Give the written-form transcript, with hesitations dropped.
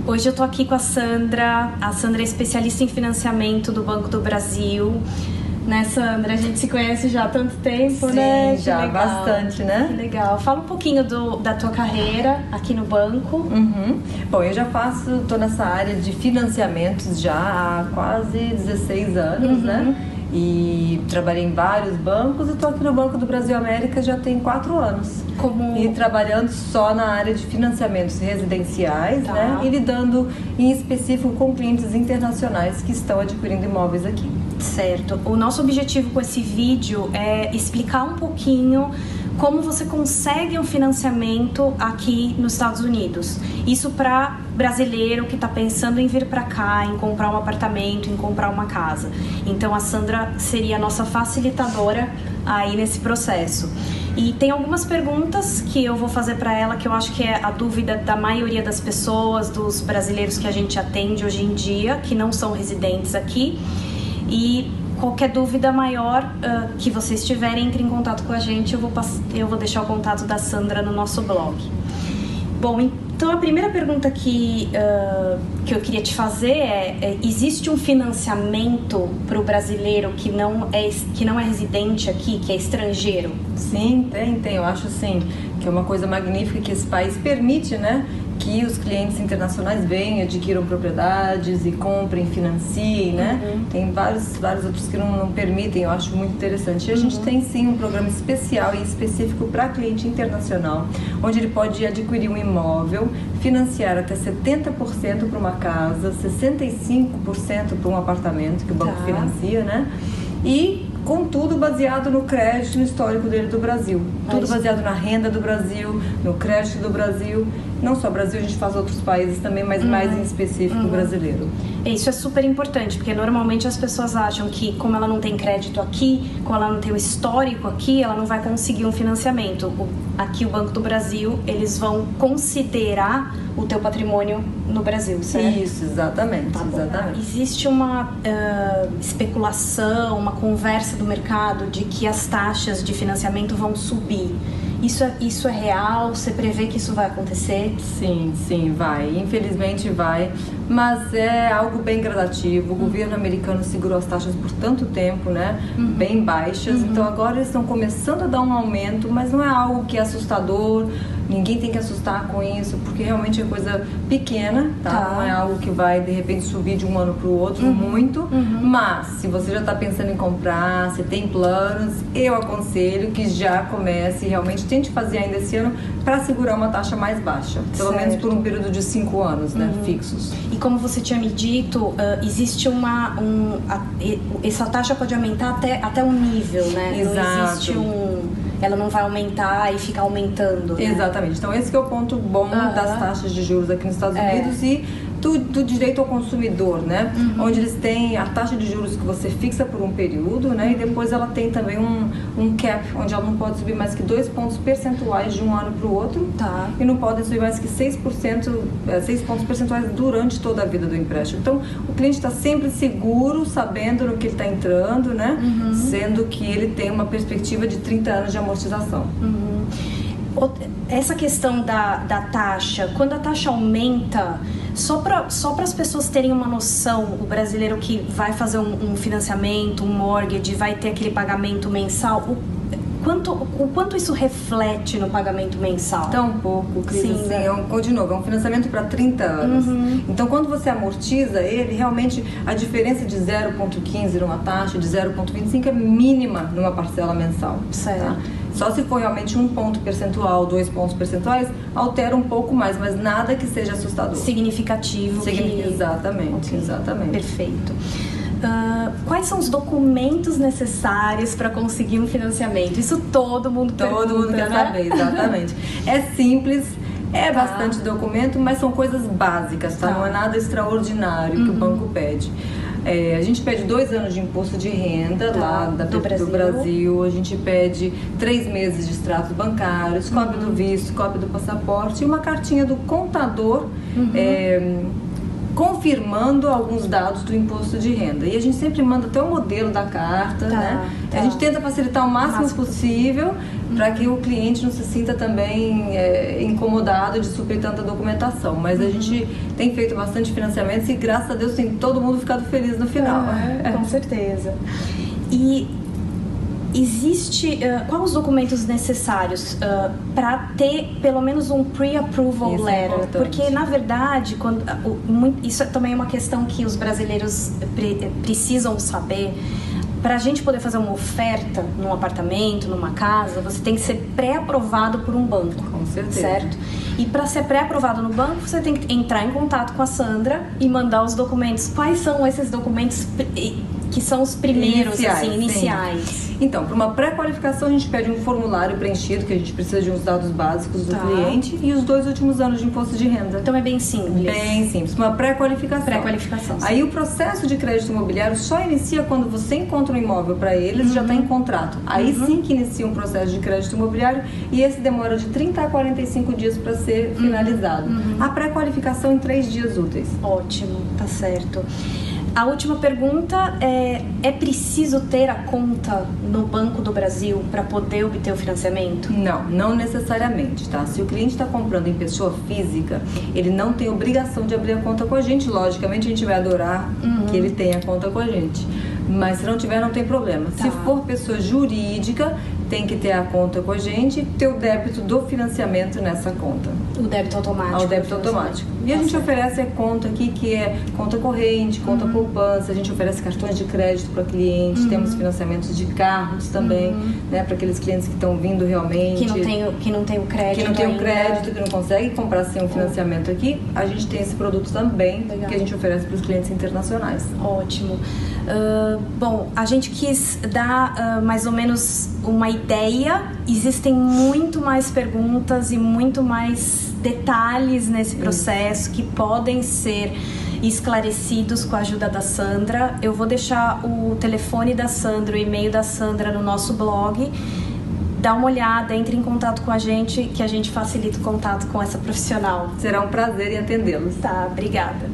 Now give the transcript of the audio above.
Hoje eu tô aqui com a Sandra. A Sandra é especialista em financiamento do Banco do Brasil. Né, Sandra? A gente se conhece já há tanto tempo, Sim, né? Já legal. Bastante, né? Que legal. Fala um pouquinho da tua carreira aqui no banco. Bom, eu já tô nessa área de financiamentos já há quase 16 anos, né? E trabalhei em vários bancos e tô aqui no Banco do Brasil América já tem 4 anos. E trabalhando só na área de financiamentos residenciais, né? E lidando em específico com clientes internacionais que estão adquirindo imóveis aqui. Certo. O nosso objetivo com esse vídeo é explicar um pouquinho como você consegue um financiamento aqui nos Estados Unidos. Isso para brasileiro que está pensando em vir para cá, em comprar um apartamento, em comprar uma casa. Então a Sandra seria a nossa facilitadora aí nesse processo. E tem algumas perguntas que eu vou fazer para ela que eu acho que é a dúvida da maioria das pessoas, dos brasileiros que a gente atende hoje em dia, que não são residentes aqui. E qualquer dúvida maior que vocês tiverem, entre em contato com a gente. Eu vou deixar o contato da Sandra no nosso blog. Bom, então a primeira pergunta que eu queria te fazer existe um financiamento para o brasileiro que não é residente aqui, que é estrangeiro? Sim, tem. Eu acho sim que é uma coisa magnífica que esse país permite, né? Que os clientes internacionais venham, adquiram propriedades e comprem, financiem, né? Tem vários outros que não permitem, eu acho muito interessante. E a gente tem sim um programa especial e específico para cliente internacional, onde ele pode adquirir um imóvel, financiar até 70% para uma casa, 65% para um apartamento que o banco financia, né? E contudo baseado no crédito, no histórico dele do Brasil. Tudo baseado na renda do Brasil, no crédito do Brasil. Não só Brasil, a gente faz outros países também, mas mais em específico o brasileiro. Isso é super importante, porque normalmente as pessoas acham que como ela não tem crédito aqui, como ela não tem o histórico aqui, ela não vai conseguir um financiamento. Aqui o Banco do Brasil, eles vão considerar o teu patrimônio no Brasil, certo? Isso, exatamente. Exatamente. Existe uma especulação, uma conversa do mercado de que as taxas de financiamento vão subir. Isso é real? Você prevê que isso vai acontecer? Sim, vai. Infelizmente vai. Mas é algo bem gradativo. O governo americano segurou as taxas por tanto tempo, né? Bem baixas. Então agora eles estão começando a dar um aumento, mas não é algo que é assustador. Ninguém tem que assustar com isso, porque realmente é coisa pequena, tá? Não é algo que vai, de repente, subir de um ano para o outro muito. Mas, se você já está pensando em comprar, se tem planos, eu aconselho que já comece, realmente tente fazer ainda esse ano para segurar uma taxa mais baixa. Pelo menos por um período de 5 anos, né? Fixos. E como você tinha me dito, existe essa taxa pode aumentar até um nível, né? Exato. Não existe ela não vai aumentar e ficar aumentando, né? Exatamente. Então esse que é o ponto bom das taxas de juros aqui nos Estados Unidos e do direito ao consumidor, né? Onde eles têm a taxa de juros que você fixa por um período, né? E depois ela tem também um cap, onde ela não pode subir mais que 2 pontos percentuais de um ano para o outro. E não pode subir mais que 6 pontos percentuais durante toda a vida do empréstimo. Então, o cliente está sempre seguro, sabendo no que ele está entrando, né? Sendo que ele tem uma perspectiva de 30 anos de amortização. Essa questão da taxa, quando a taxa aumenta, só para as pessoas terem uma noção, o brasileiro que vai fazer um financiamento, um mortgage, vai ter aquele pagamento mensal, o quanto isso reflete no pagamento mensal? Tão pouco, Cris. Sim, de novo, é um financiamento para 30 anos. Então, quando você amortiza ele, realmente a diferença de 0,15 numa taxa, de 0,25 é mínima numa parcela mensal. Certo. Tá? Só se for realmente 1 ponto percentual, 2 pontos percentuais, altera um pouco mais, mas nada que seja assustador. Significativo. Exatamente. Perfeito. Quais são os documentos necessários para conseguir um financiamento? Isso todo mundo quer saber, exatamente. É simples, bastante documento, mas são coisas básicas, tá? Não é nada extraordinário que o banco pede. A gente pede 2 anos de imposto de renda lá do Brasil. A gente pede 3 meses de extratos bancários, cópia do visto, cópia do passaporte e uma cartinha do contador confirmando alguns dados do imposto de renda. E a gente sempre manda até o modelo da carta, né? A gente tenta facilitar o máximo possível para que o cliente não se sinta também incomodado de suprir tanta documentação. Mas a gente tem feito bastante financiamentos e, graças a Deus, tem todo mundo ficado feliz no final. Com certeza. E existe... quais os documentos necessários para ter pelo menos um pre-approval letter? Porque, na verdade, isso também é uma questão que os brasileiros precisam saber. Para a gente poder fazer uma oferta num apartamento, numa casa, você tem que ser pré-aprovado por um banco. Com certeza. Certo? E para ser pré-aprovado no banco, você tem que entrar em contato com a Sandra e mandar os documentos. Quais são esses documentos que são os primeiros, iniciais? Então, para uma pré-qualificação, a gente pede um formulário preenchido, que a gente precisa de uns dados básicos do cliente, e os 2 últimos anos de imposto de renda. Então é bem simples. Bem simples. Uma pré-qualificação. Pré-qualificação. Aí o processo de crédito imobiliário só inicia quando você encontra um imóvel para eles e já está em contrato. Aí sim que inicia um processo de crédito imobiliário, e esse demora de 30 a 45 dias para ser finalizado. A pré-qualificação em 3 dias úteis. Ótimo, tá certo. A última pergunta é preciso ter a conta no Banco do Brasil para poder obter o financiamento? Não necessariamente, tá? Se o cliente está comprando em pessoa física, ele não tem obrigação de abrir a conta com a gente. Logicamente, a gente vai adorar que ele tenha conta com a gente. Mas se não tiver, não tem problema. Se for pessoa jurídica, tem que ter a conta com a gente e ter o débito do financiamento nessa conta. O débito automático. O débito automático. E a gente oferece a conta aqui, que é conta corrente, conta poupança, a gente oferece cartões de crédito para cliente, temos financiamentos de carros também, né, para aqueles clientes que estão vindo realmente. Que não tem o crédito. Que não tem o crédito, que não consegue comprar sem um financiamento aqui. A gente tem esse produto também, que a gente oferece para os clientes internacionais. Ótimo. Bom, a gente quis dar mais ou menos uma ideia. Existem muito mais perguntas e muito mais detalhes nesse processo que podem ser esclarecidos com a ajuda da Sandra. Eu vou deixar o telefone da Sandra, o e-mail da Sandra no nosso blog. Dá uma olhada, entre em contato com a gente, que a gente facilita o contato com essa profissional. Será um prazer em atendê-los. Tá, obrigada.